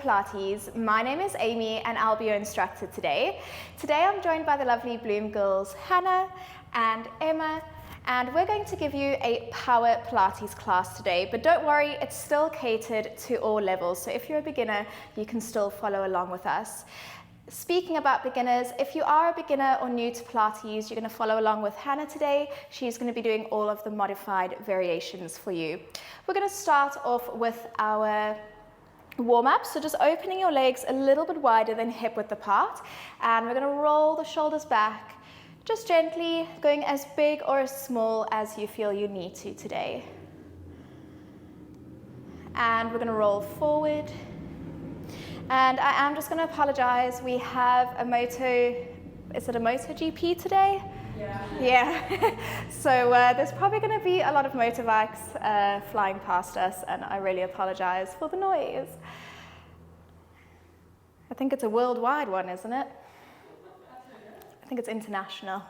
Pilates. My name is Amy and I'll be your instructor today. Today I'm joined by the lovely Bloom girls Hannah and Emma, and we're going to give you a power Pilates class today, but don't worry, it's still catered to all levels, so if you're a beginner you can still follow along with us. Speaking about beginners, if you are a beginner or new to Pilates, you're going to follow along with Hannah today. She's going to be doing all of the modified variations for you. We're going to start off with our warm-up, so just opening your legs a little bit wider than hip width apart, and we're going to roll the shoulders back, just gently going as big or as small as you feel you need to today. And we're going to roll forward. And I am just going to apologize, we have a is it a MotoGP today? Yeah. So there's probably going to be a lot of motorbikes flying past us, and I really apologize for the noise. I think it's a worldwide one, isn't it? I think it's international.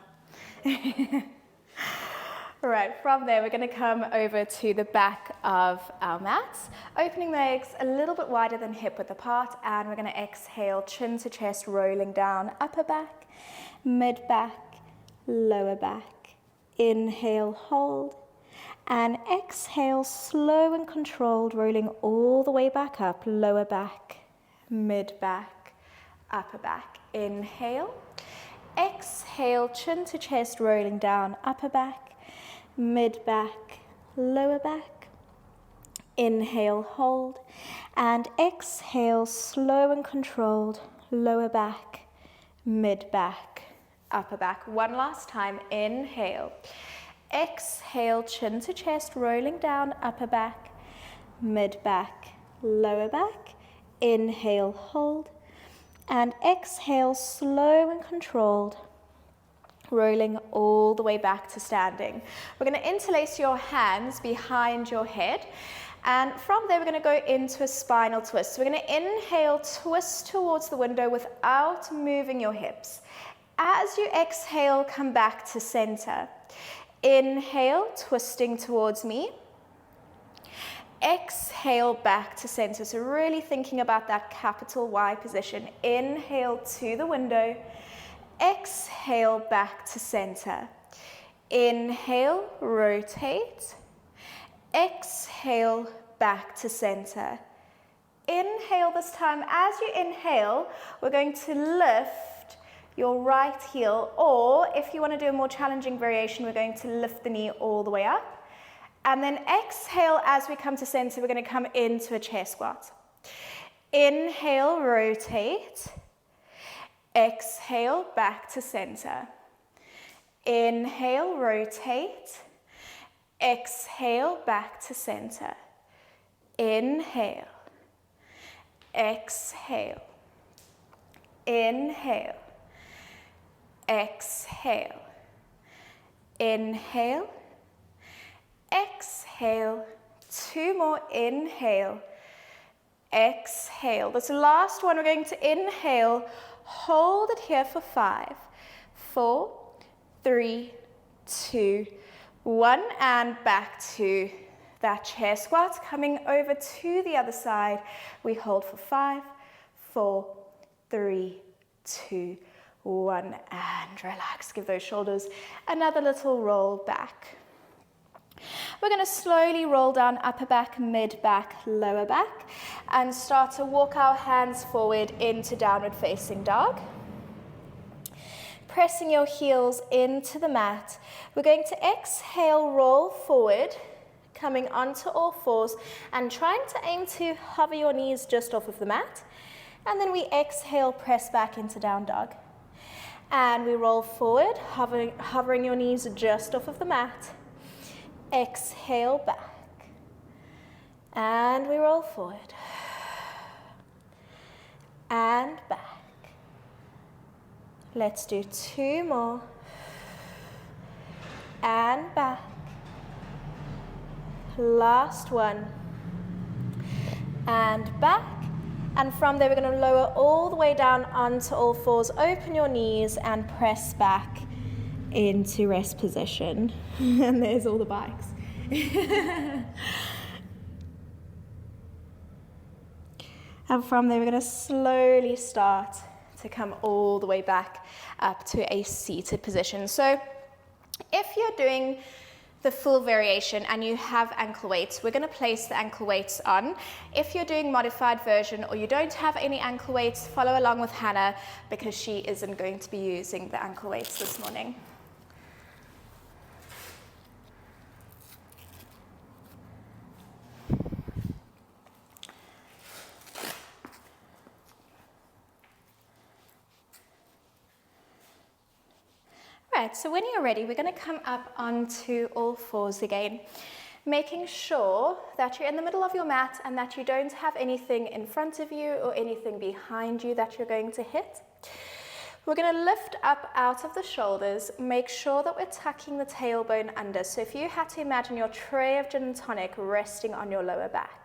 Right, from there we're going to come over to the back of our mats, opening the legs a little bit wider than hip width apart, and we're going to exhale, chin to chest, rolling down, upper back, mid back, lower back. Inhale, hold, and exhale, slow and controlled, rolling all the way back up, lower back, mid back, upper back. Inhale, exhale, chin to chest, rolling down, upper back, mid back, lower back. Inhale, hold, and exhale, slow and controlled, lower back, mid back, upper back. One last time. Inhale, exhale, chin to chest, rolling down, upper back, mid back, lower back. Inhale, hold, and exhale, slow and controlled, rolling all the way back to standing. We're going to interlace your hands behind your head, and from there we're going to go into a spinal twist. So we're going to inhale, twist towards the window without moving your hips. As you exhale, come back to center. Inhale, twisting towards me. Exhale, back to center. So really thinking about that capital Y position. Inhale to the window. Exhale, back to center. Inhale, rotate. Exhale, back to center. Inhale this time. As you inhale, we're going to lift your right heel, or if you want to do a more challenging variation, we're going to lift the knee all the way up. And then exhale, as we come to center, we're going to come into a chair squat. Inhale, rotate. Exhale, back to center. Inhale, rotate. Exhale, back to center. Inhale. Exhale. Inhale. Exhale. Inhale. Exhale. Two more. Inhale. Exhale. This last one, we're going to inhale. Hold it here for 5, 4, 3, 2, 1, and back to that chair squat. Coming over to the other side, we hold for 5, 4, 3, 2, 1, and relax. Give those shoulders another little roll back. We're going to slowly roll down upper back, mid back, lower back, and start to walk our hands forward into downward facing dog. Pressing your heels into the mat. We're going to exhale, roll forward, coming onto all fours, and trying to aim to hover your knees just off of the mat. And then we exhale, press back into down dog. And we roll forward, hovering your knees just off of the mat. Exhale, back, and we roll forward, and back. Let's do 2 more, and back. Last one, and back. And from there, we're going to lower all the way down onto all fours. Open your knees and press back into rest position. And there's all the bikes. And from there, we're going to slowly start to come all the way back up to a seated position. So if you're doing the full variation and you have ankle weights, we're going to place the ankle weights on. If you're doing modified version or you don't have any ankle weights, follow along with Hannah because she isn't going to be using the ankle weights this morning. Right, so when you're ready, we're going to come up onto all fours again, making sure that you're in the middle of your mat and that you don't have anything in front of you or anything behind you that you're going to hit. We're going to lift up out of the shoulders, make sure that we're tucking the tailbone under. So if you had to imagine your tray of gin and tonic resting on your lower back.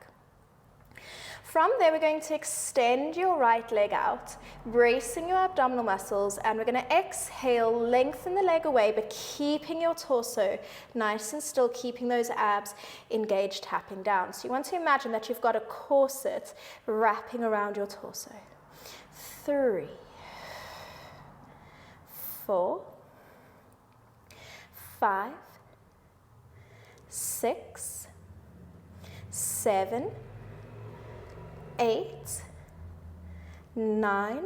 From there, we're going to extend your right leg out, bracing your abdominal muscles, and we're going to exhale, lengthen the leg away, but keeping your torso nice and still, keeping those abs engaged, tapping down. So you want to imagine that you've got a corset wrapping around your torso. 3, 4, 5, 6, 7, 8, 9,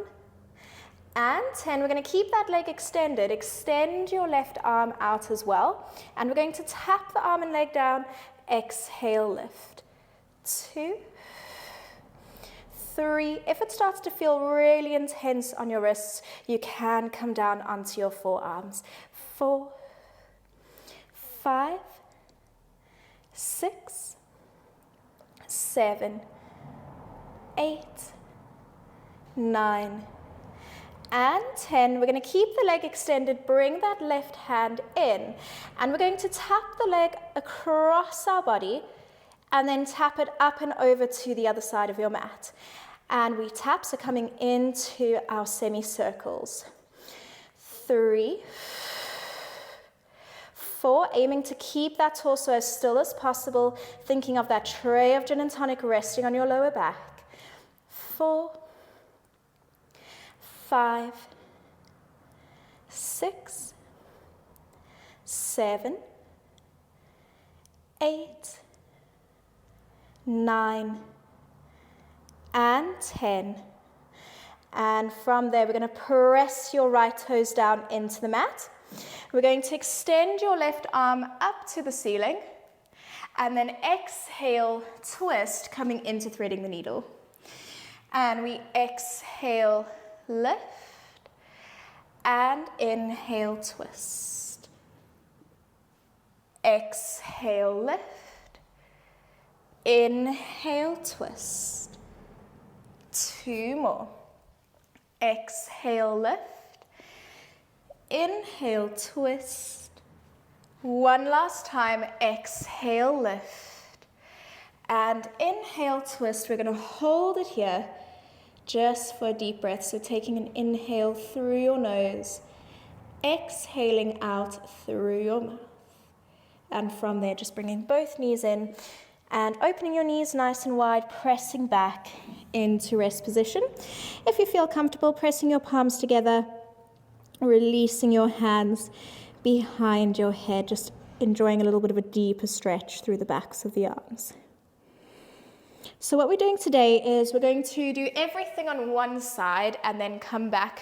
and 10. We're going to keep that leg extended. Extend your left arm out as well. And we're going to tap the arm and leg down. Exhale, lift. 2, 3. If it starts to feel really intense on your wrists, you can come down onto your forearms. 4, 5, 6, 7, 8, 9, and 10. We're going to keep the leg extended, bring that left hand in, and we're going to tap the leg across our body and then tap it up and over to the other side of your mat. And we tap, so coming into our semicircles. 3, 4, aiming to keep that torso as still as possible, thinking of that tray of gin and tonic resting on your lower back. 4, 5, 6, 7, 8, 9, and 10. And from there, we're going to press your right toes down into the mat. We're going to extend your left arm up to the ceiling, and then exhale, twist, coming into threading the needle. And we exhale, lift, and inhale, twist. Exhale, lift, inhale, twist. 2 more. Exhale, lift, inhale, twist. 1 last time, exhale, lift, and inhale, twist. We're going to hold it here just for a deep breath. So taking an inhale through your nose, exhaling out through your mouth. And from there, just bringing both knees in and opening your knees nice and wide, pressing back into rest position. If you feel comfortable, pressing your palms together, releasing your hands behind your head, just enjoying a little bit of a deeper stretch through the backs of the arms. So what we're doing today is we're going to do everything on one side and then come back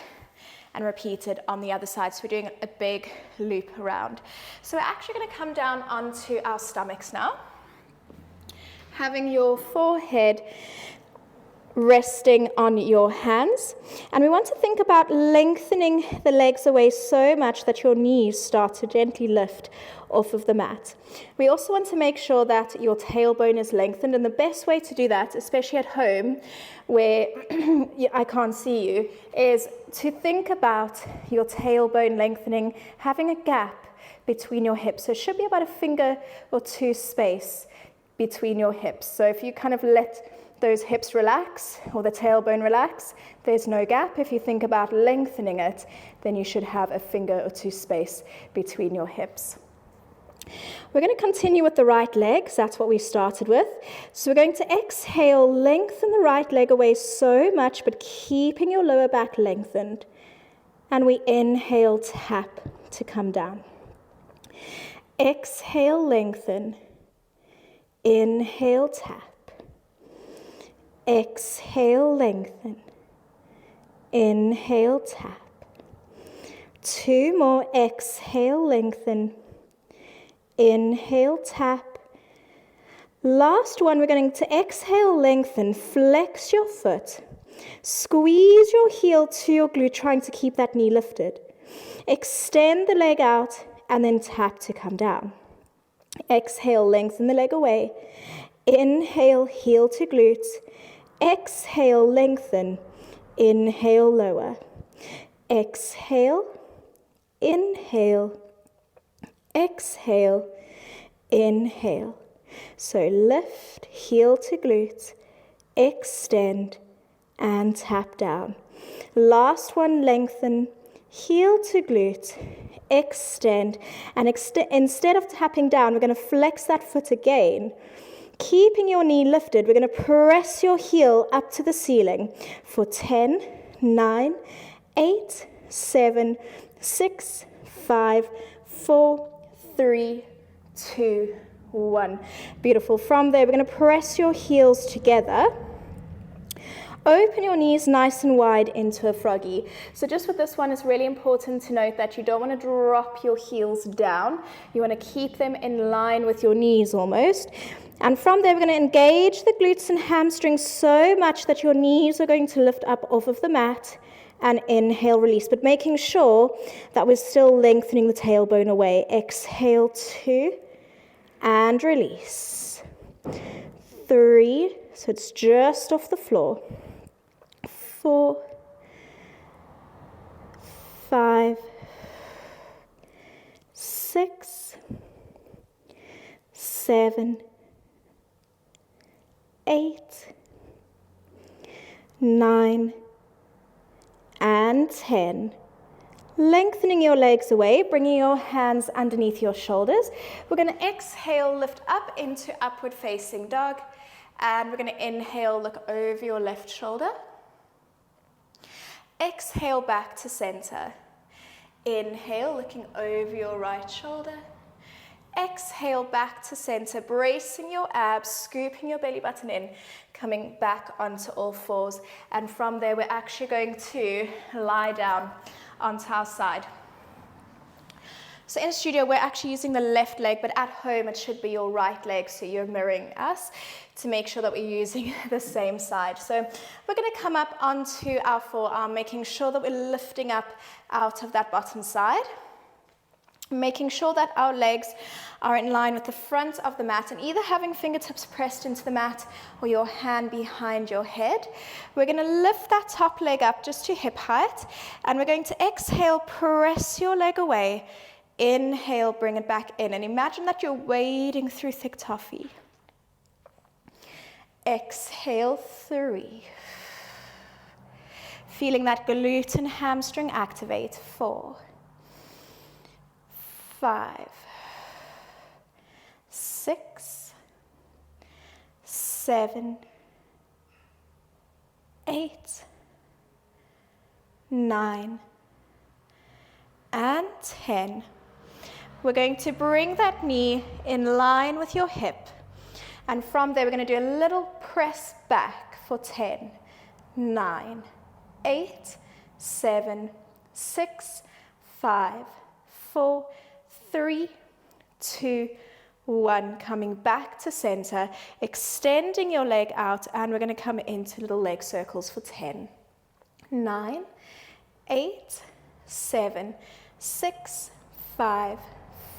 and repeat it on the other side. So we're doing a big loop around. So we're actually going to come down onto our stomachs now, having your forehead resting on your hands. And we want to think about lengthening the legs away so much that your knees start to gently lift off of the mat. We also want to make sure that your tailbone is lengthened, and the best way to do that, especially at home where I can't see you, is to think about your tailbone lengthening, having a gap between your hips. So it should be about a finger or two space between your hips. So if you kind of let those hips relax or the tailbone relax, there's no gap. If you think about lengthening it, then you should have a finger or two space between your hips. We're going to continue with the right leg, because that's what we started with. So we're going to exhale, lengthen the right leg away so much, but keeping your lower back lengthened. And we inhale, tap to come down. Exhale, lengthen. Inhale, tap. Exhale, lengthen. Inhale, tap. 2 more. Exhale, lengthen. Inhale, tap. Last one, we're going to exhale, lengthen, flex your foot. Squeeze your heel to your glute, trying to keep that knee lifted. Extend the leg out and then tap to come down. Exhale, lengthen the leg away. Inhale, heel to glute. Exhale, lengthen. Inhale, lower. Exhale, inhale, exhale, inhale. So lift, heel to glute, extend, and tap down. Last one, lengthen, heel to glute, extend, and instead of tapping down, we're going to flex that foot again. Keeping your knee lifted, we're going to press your heel up to the ceiling for 10, 9, 8, 7, 6, 5, 4, 3, 2, 1. Beautiful. From there, we're going to press your heels together. Open your knees nice and wide into a froggy. So just with this one, it's really important to note that you don't want to drop your heels down. You want to keep them in line with your knees almost. And from there, we're going to engage the glutes and hamstrings so much that your knees are going to lift up off of the mat. And inhale, release, but making sure that we're still lengthening the tailbone away. Exhale, 2, and release. 3, so it's just off the floor. 4, 5, 6, 7, 8, 9, and 10. Lengthening your legs away, bringing your hands underneath your shoulders. We're going to exhale, lift up into upward facing dog. And we're going to inhale, look over your left shoulder. Exhale back to center. Inhale, looking over your right shoulder. Exhale back to center, bracing your abs, scooping your belly button in, coming back onto all fours. And from there, we're actually going to lie down onto our side. So in studio, we're actually using the left leg, but at home, it should be your right leg. So you're mirroring us to make sure that we're using the same side. So we're going to come up onto our forearm, making sure that we're lifting up out of that bottom side. Making sure that our legs are in line with the front of the mat and either having fingertips pressed into the mat or your hand behind your head. We're going to lift that top leg up just to hip height, and we're going to exhale, press your leg away. Inhale, bring it back in, and imagine that you're wading through thick toffee. Exhale, 3. Feeling that glute and hamstring activate. 4. 5, 6, 7, 8, 9, and 10. We're going to bring that knee in line with your hip. And from there, we're going to do a little press back for 10, 9, 8, 7, 6, 5, 4, 3, 2, 1. Coming back to center, extending your leg out, and we're going to come into little leg circles for 10, 9, 8, 7, 6, 5,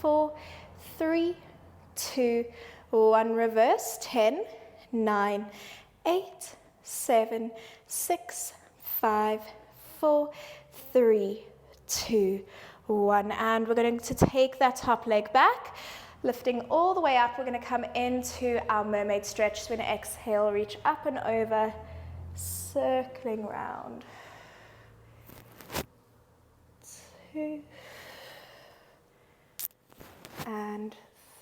4, 3, 2, 1. Reverse. 10, 9, 8, 7, 6, 5, 4, 3, 2, 1. And we're going to take that top leg back, lifting all the way up. We're going to come into our mermaid stretch. So we're going to exhale, reach up and over, circling round. 2 and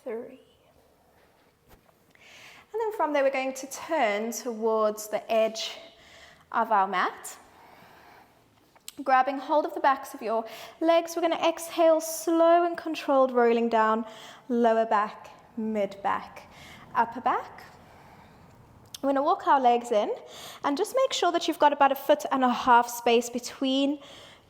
3. And then from there, we're going to turn towards the edge of our mat. Grabbing hold of the backs of your legs, we're going to exhale, slow and controlled, rolling down, lower back, mid back, upper back. We're going to walk our legs in and just make sure that you've got about 1.5 feet space between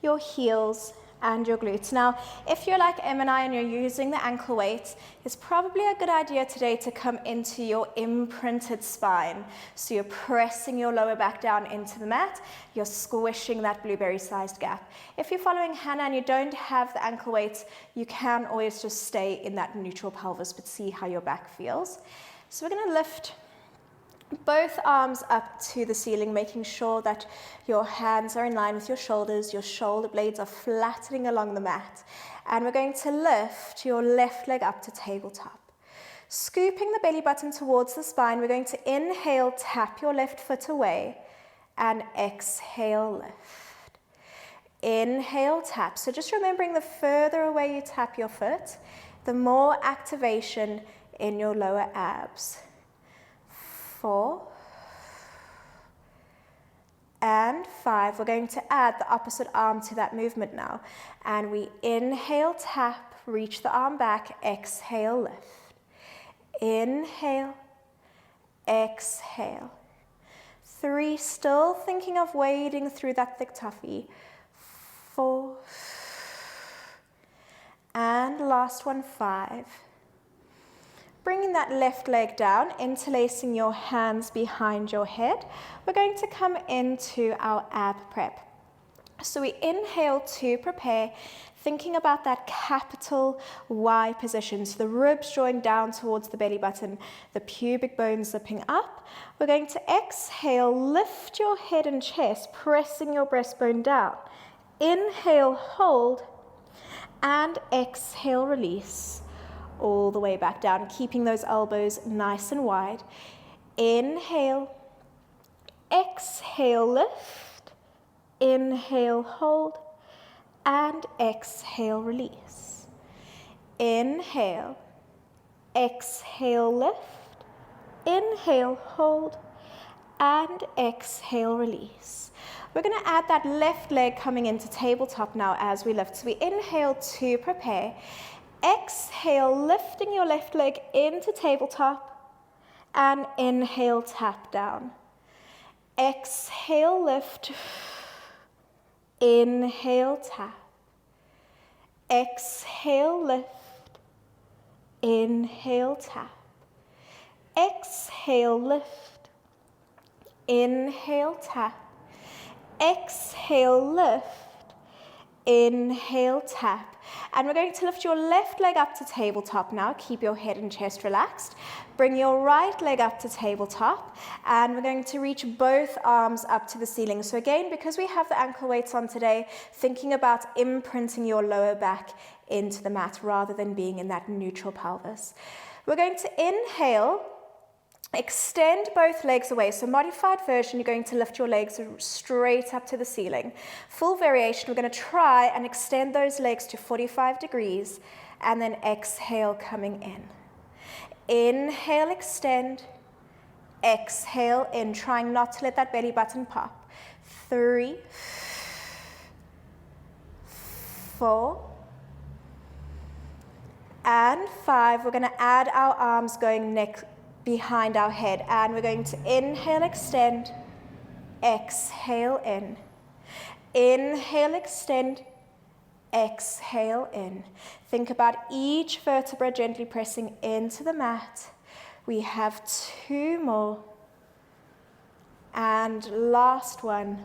your heels and your glutes. Now, if you're like Em and I and you're using the ankle weights, it's probably a good idea today to come into your imprinted spine. So you're pressing your lower back down into the mat, you're squishing that blueberry-sized gap. If you're following Hannah and you don't have the ankle weights, you can always just stay in that neutral pelvis, but see how your back feels. So we're going to lift both arms up to the ceiling, making sure that your hands are in line with your shoulders, your shoulder blades are flattening along the mat. And we're going to lift your left leg up to tabletop. Scooping the belly button towards the spine, we're going to inhale, tap your left foot away, and exhale, lift. Inhale, tap. So just remembering the further away you tap your foot, the more activation in your lower abs. 4 and 5. We're going to add the opposite arm to that movement now. And we inhale, tap, reach the arm back, exhale, lift. Inhale, exhale. 3, still thinking of wading through that thick toughie. 4, and last one, 5. Bringing that left leg down, interlacing your hands behind your head, we're going to come into our ab prep. So we inhale to prepare, thinking about that capital Y position. So the ribs drawing down towards the belly button, the pubic bone zipping up. We're going to exhale, lift your head and chest, pressing your breastbone down. Inhale, hold, and exhale, release. All the way back down, keeping those elbows nice and wide. Inhale, exhale, lift, inhale, hold, and exhale, release. Inhale, exhale, lift, inhale, hold, and exhale, release. We're going to add that left leg coming into tabletop now as we lift. So we inhale to prepare. Exhale, lifting your left leg into tabletop, and inhale, tap down. Exhale, lift. Inhale, tap. Exhale, lift. Inhale, tap. Exhale, lift. Inhale, tap. Exhale, lift. Inhale, tap. And we're going to lift your left leg up to tabletop now. Keep your head and chest relaxed. Bring your right leg up to tabletop. And we're going to reach both arms up to the ceiling. So again, because we have the ankle weights on today, thinking about imprinting your lower back into the mat rather than being in that neutral pelvis. We're going to inhale, extend both legs away. So modified version, you're going to lift your legs straight up to the ceiling. Full variation, we're going to try and extend those legs to 45 degrees and then exhale coming in. Inhale, extend. Exhale in, trying not to let that belly button pop. 3, 4, and 5. We're going to add our arms going neck behind our head, and we're going to inhale, extend, exhale in. Inhale, extend, exhale in. Think about each vertebra gently pressing into the mat. We have 2 more. And last one.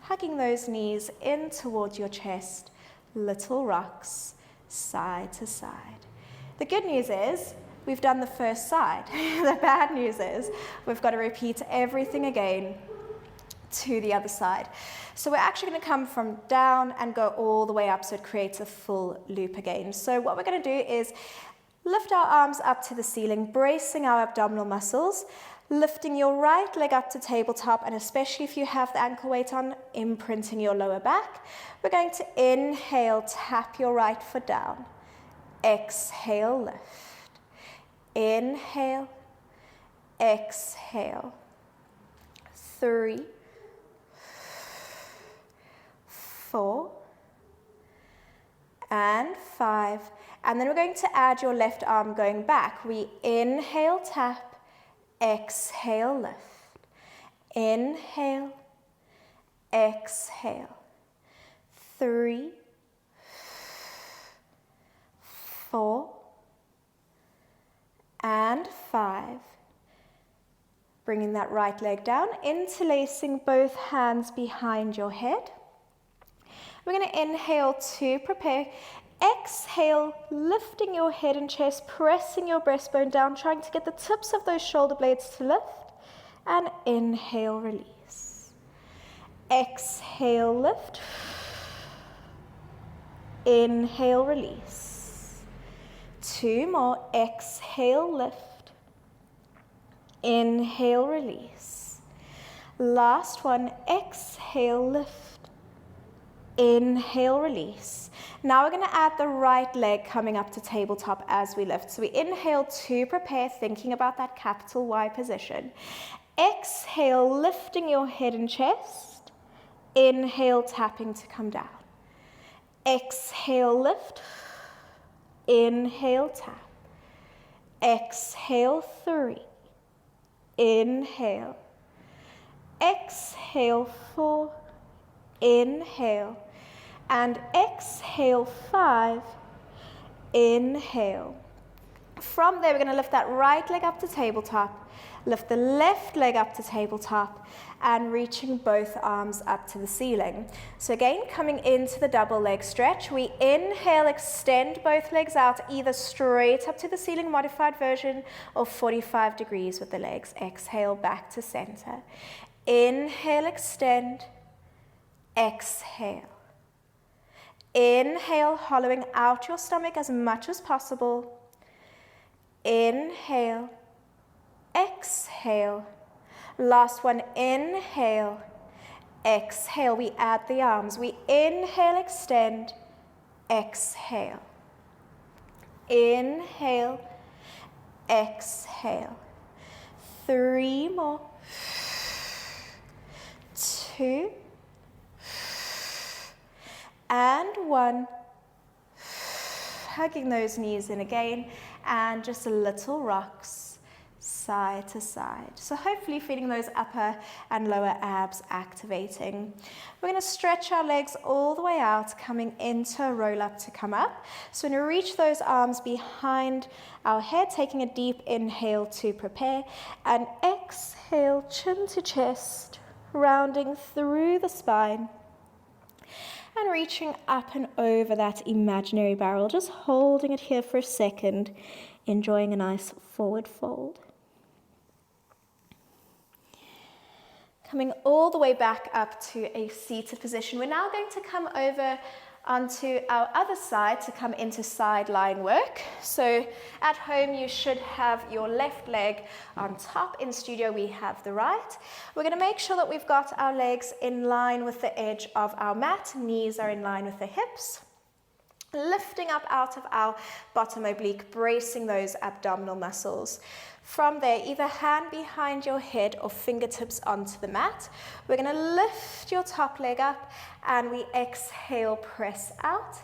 Hugging those knees in towards your chest. Little rocks, side to side. The good news is, we've done the first side. The bad news is we've got to repeat everything again to the other side. So we're actually going to come from down and go all the way up so it creates a full loop again. So what we're going to do is lift our arms up to the ceiling, bracing our abdominal muscles, lifting your right leg up to tabletop, and especially if you have the ankle weight on, imprinting your lower back. We're going to inhale, tap your right foot down. Exhale, lift. Inhale, exhale. 3, 4, and 5. And then we're going to add your left arm going back. We inhale, tap, exhale, lift. Inhale, exhale. 3, 4, and 5. Bringing that right leg down, interlacing both hands behind your head. We're going to inhale to prepare. Exhale, lifting your head and chest, pressing your breastbone down, trying to get the tips of those shoulder blades to lift. And inhale, release. Exhale, lift. Inhale, release. 2 more. Exhale, lift. Inhale, release. Last one. Exhale, lift. Inhale, release. Now we're going to add the right leg coming up to tabletop as we lift. So we inhale to prepare, thinking about that capital Y position. Exhale, lifting your head and chest. Inhale, tapping to come down. Exhale, lift. Inhale, tap. Exhale, 3. Inhale. Exhale, 4. Inhale. And exhale, 5. Inhale. From there, we're going to lift that right leg up to tabletop, lift the left leg up to tabletop, and reaching both arms up to the ceiling. So again, coming into the double leg stretch, we inhale, extend both legs out, either straight up to the ceiling, modified version, or 45 degrees with the legs. Exhale, back to center. Inhale, extend. Exhale. Inhale, hollowing out your stomach as much as possible. Inhale. Exhale. Last one, inhale. Exhale, we add the arms. We inhale, extend. Exhale. Inhale. Exhale. 3 more. 2. And 1. Hugging those knees in again, and just a little rocks side to side. So hopefully feeling those upper and lower abs activating. We're going to stretch our legs all the way out, coming into a roll up to come up. So we're going to reach those arms behind our head, taking a deep inhale to prepare, and exhale, chin to chest, rounding through the spine. And reaching up and over that imaginary barrel, just holding it here for a second, enjoying a nice forward fold. Coming all the way back up to a seated position, we're now going to come over onto our other side to come into side lying work. So at home you should have your left leg on top. In studio we have the right. We're going to make sure that we've got our legs in line with the edge of our mat. Knees are in line with the hips. Lifting up out of our bottom oblique, bracing those abdominal muscles. From there, either hand behind your head or fingertips onto the mat. We're going to lift your top leg up, and we exhale, press out.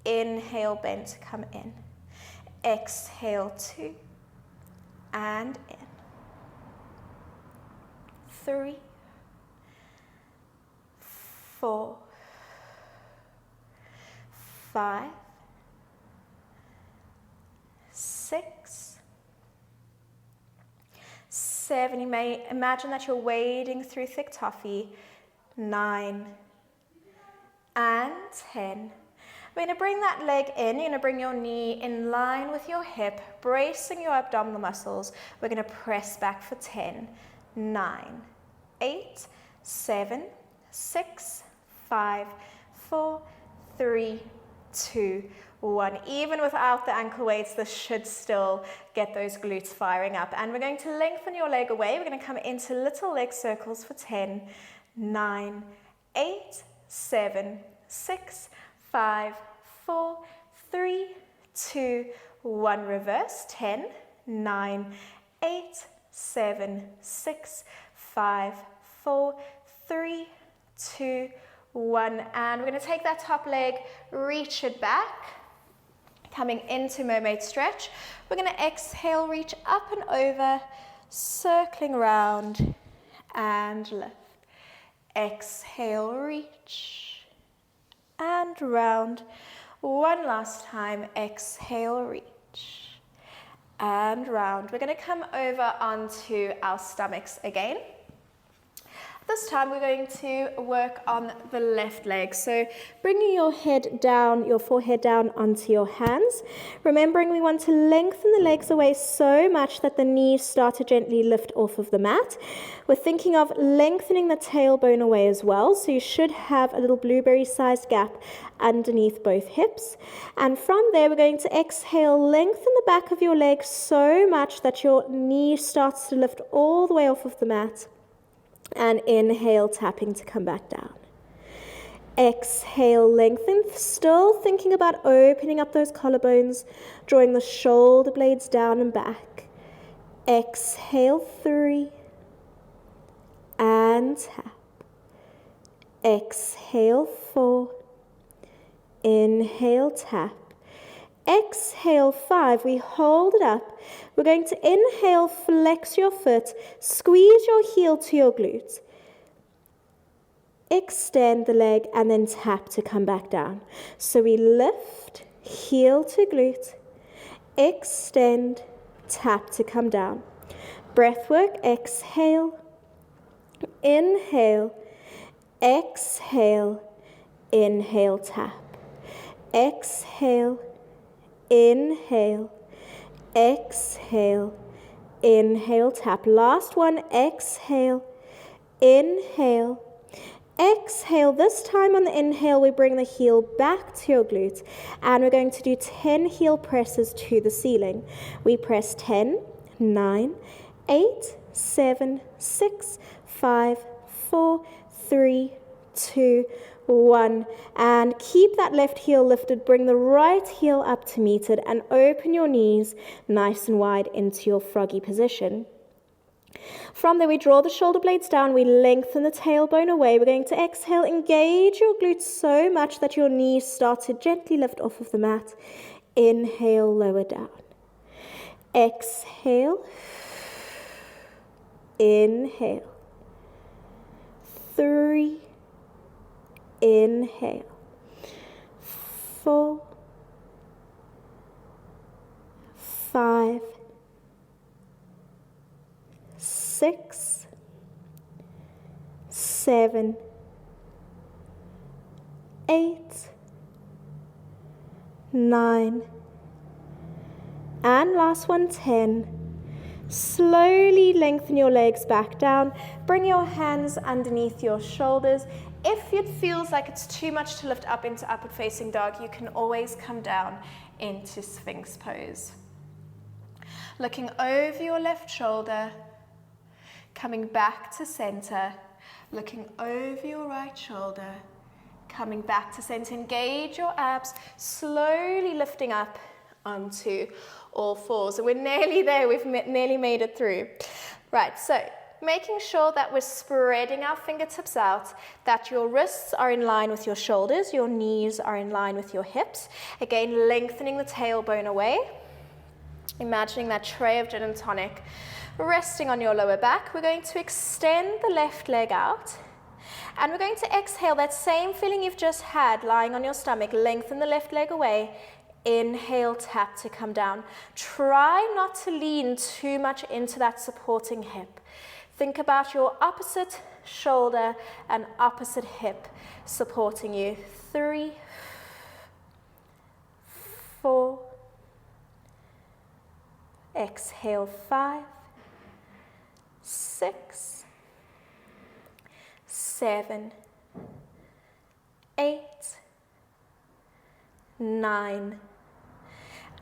Inhale, bend to come in. Exhale, 2, and in. 3, 4, 5, 6, 7, you may imagine that you're wading through thick toffee. 9 and 10. We're going to bring that leg in. You're going to bring your knee in line with your hip, bracing your abdominal muscles. We're going to press back for 10, 9, 8, 7, 6, 5, 4, 3, 2, 1. Even without the ankle weights, this should still get those glutes firing up. And we're going to lengthen your leg away. We're going to come into little leg circles for 10, 9, 8, 7, 6, 5, 4, 3, 2, 1. Reverse. 10, 9, 8, 7, 6, 5, 4, 3, 2, 1. And we're going to take that top leg, reach it back, coming into mermaid stretch. We're going to exhale, reach up and over, circling around and lift. Exhale, reach and round. One last time, exhale, reach and round. We're going to come over onto our stomachs again. This time we're going to work on the left leg. So bringing your head down, your forehead down onto your hands. Remembering we want to lengthen the legs away so much that the knees start to gently lift off of the mat. We're thinking of lengthening the tailbone away as well. So you should have a little blueberry-sized gap underneath both hips. And from there, we're going to exhale, lengthen the back of your leg so much that your knee starts to lift all the way off of the mat. And inhale, tapping to come back down. Exhale, lengthen, still thinking about opening up those collarbones, drawing the shoulder blades down and back. Exhale, 3, and tap. Exhale, 4, inhale, tap. Exhale, 5, we hold it up. We're going to inhale, flex your foot, squeeze your heel to your glute. Extend the leg and then tap to come back down. So we lift, heel to glute, extend, tap to come down. Breath work, exhale, inhale, exhale, inhale, tap. Exhale, inhale, exhale, inhale, tap. Last one, exhale, inhale, exhale. This time on the inhale, we bring the heel back to your glute, and we're going to do 10 heel presses to the ceiling. We press 10, 9, 8, 7, 6, 5, 4, 3, 2, 1, and keep that left heel lifted. Bring the right heel up to meet it and open your knees nice and wide into your froggy position. From there, we draw the shoulder blades down, we lengthen the tailbone away. We're going to exhale, engage your glutes so much that your knees start to gently lift off of the mat. Inhale, lower down. Exhale, inhale. 3, inhale, 4, 5, 6, 7, 8, 9, and last one, 10. Slowly lengthen your legs back down. Bring your hands underneath your shoulders. If it feels like it's too much to lift up into upward facing dog, you can always come down into Sphinx pose. Looking over your left shoulder, coming back to center, looking over your right shoulder, coming back to center. Engage your abs, slowly lifting up onto all fours. And we're nearly there, we've nearly made it through. Right, so making sure that we're spreading our fingertips out, that your wrists are in line with your shoulders, your knees are in line with your hips. Again, lengthening the tailbone away. Imagining that tray of gin and tonic resting on your lower back. We're going to extend the left leg out. And we're going to exhale that same feeling you've just had lying on your stomach. Lengthen the left leg away. Inhale, tap to come down. Try not to lean too much into that supporting hip. Think about your opposite shoulder and opposite hip supporting you. 3, 4, exhale, 5, 6, 7, 8, 9,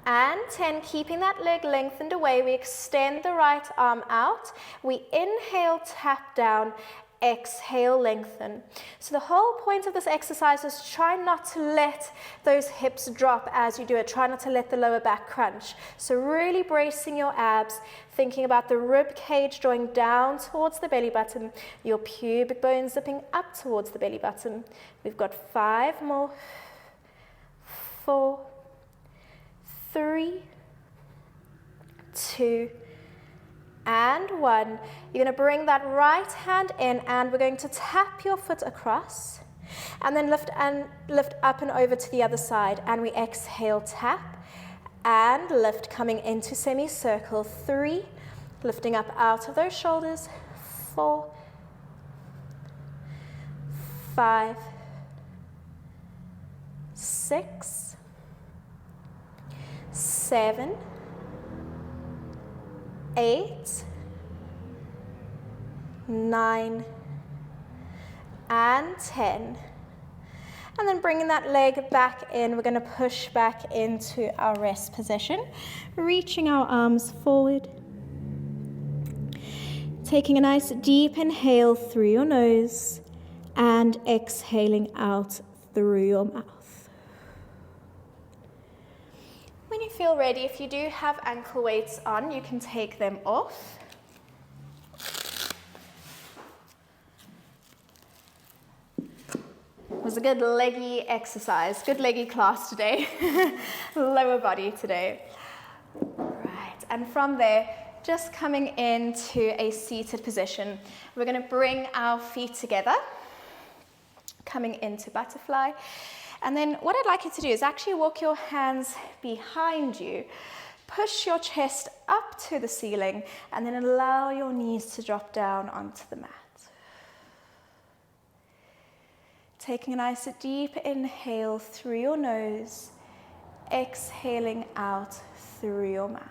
and 10. Keeping that leg lengthened away, we extend the right arm out. We inhale, tap down. exhale, lengthen. So the whole point of this exercise is try not to let those hips drop as you do it. Try not to let the lower back crunch. So really bracing your abs, thinking about the rib cage drawing down towards the belly button, your pubic bone zipping up towards the belly button. We've got 5 more. 4, 3, 2, and 1. You're going to bring that right hand in and we're going to tap your foot across and then lift up and over to the other side, and we exhale, tap and lift, coming into semicircle. 3, lifting up out of those shoulders. 4, 5, 6, 7, 8, 9, and 10. And then bringing that leg back in, we're going to push back into our rest position, reaching our arms forward. Taking a nice deep inhale through your nose and exhaling out through your mouth. When you feel ready, if you do have ankle weights on, you can take them off. It was a good leggy exercise, good leggy class today. Lower body today. Right, and from there, just coming into a seated position, we're going to bring our feet together, coming into butterfly. And then what I'd like you to do is actually walk your hands behind you, push your chest up to the ceiling, and then allow your knees to drop down onto the mat. Taking a nice deep inhale through your nose, exhaling out through your mouth.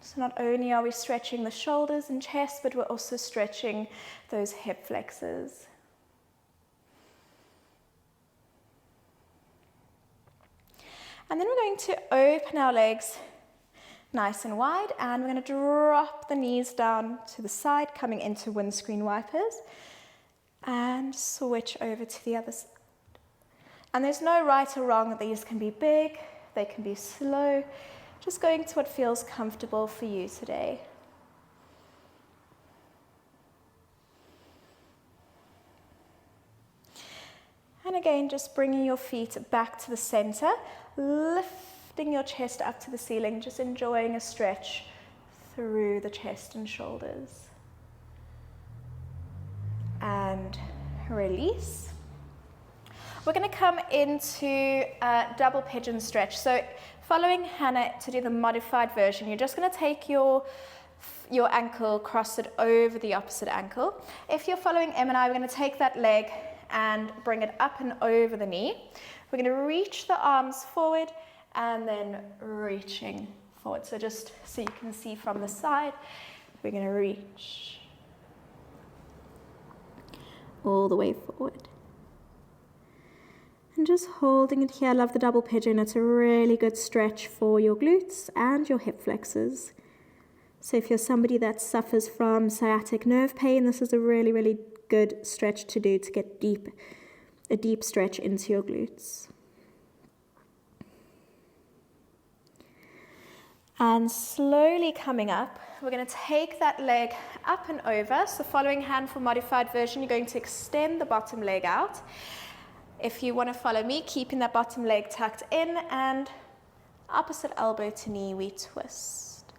So not only are we stretching the shoulders and chest, but we're also stretching those hip flexors. And then we're going to open our legs nice and wide, and we're going to drop the knees down to the side, coming into windscreen wipers, and switch over to the other side. And there's no right or wrong. These can be big, they can be slow. Just going to what feels comfortable for you today. And again, just bringing your feet back to the center, lifting your chest up to the ceiling, just enjoying a stretch through the chest and shoulders. And release. We're going to come into a double pigeon stretch. So following Hannah to do the modified version, you're just going to take your ankle, cross it over the opposite ankle. If you're following Em and I, we're going to take that leg and bring it up and over the knee. We're going to reach the arms forward and then reaching forward. So just so you can see from the side, we're going to reach all the way forward. And just holding it here. I love the double pigeon. It's a really good stretch for your glutes and your hip flexors. So if you're somebody that suffers from sciatic nerve pain, this is a really, really good stretch to do to get a deep stretch into your glutes. And slowly coming up, we're going to take that leg up and over. So following hand for modified version, you're going to extend the bottom leg out. If you want to follow me, keeping that bottom leg tucked in, and opposite elbow to knee, we twist.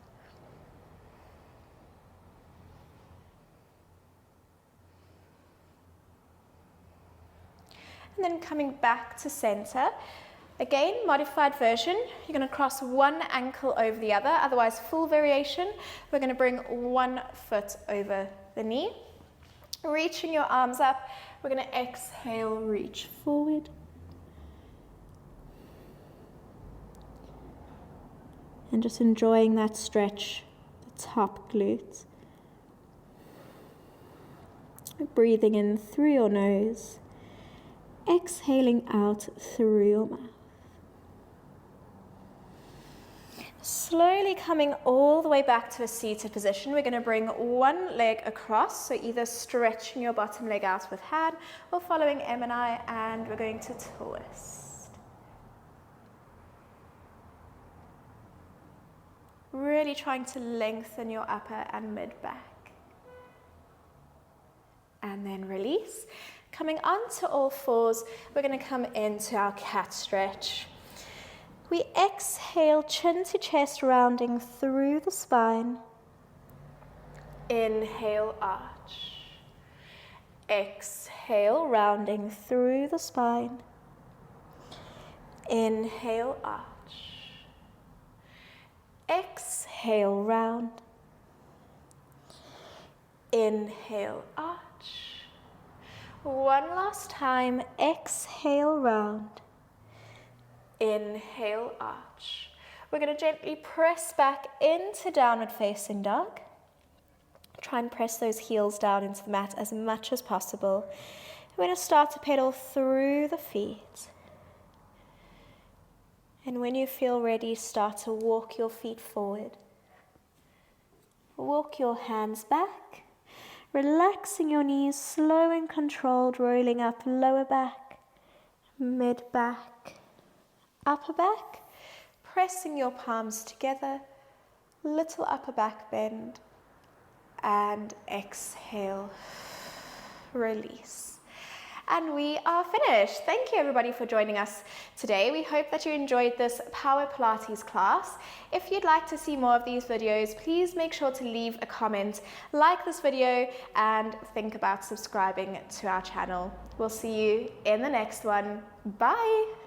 And then coming back to center. Again, modified version, you're going to cross one ankle over the other, otherwise full variation. We're going to bring one foot over the knee. Reaching your arms up, we're going to exhale, reach forward. And just enjoying that stretch, the top glute. Breathing in through your nose, exhaling out through your mouth. Slowly coming all the way back to a seated position, we're going to bring one leg across, so either stretching your bottom leg out with hand or following M and I, and we're going to twist. Really trying to lengthen your upper and mid back. And then release. Coming onto all fours, we're going to come into our cat stretch. We exhale, chin to chest, rounding through the spine. Inhale, arch. Exhale, rounding through the spine. Inhale, arch. Exhale, round. Inhale, arch. One last time, exhale, round. Inhale, arch. We're going to gently press back into downward facing dog. Try and press those heels down into the mat as much as possible. We're going to start to pedal through the feet. And when you feel ready, start to walk your feet forward. Walk your hands back, relaxing your knees, slow and controlled, rolling up lower back, mid back, upper back, pressing your palms together, little upper back bend, and exhale, release. And we are finished. Thank you everybody for joining us today. We hope that you enjoyed this Power Pilates class. If you'd like to see more of these videos, please make sure to leave a comment, like this video, and think about subscribing to our channel. We'll see you in the next one. Bye.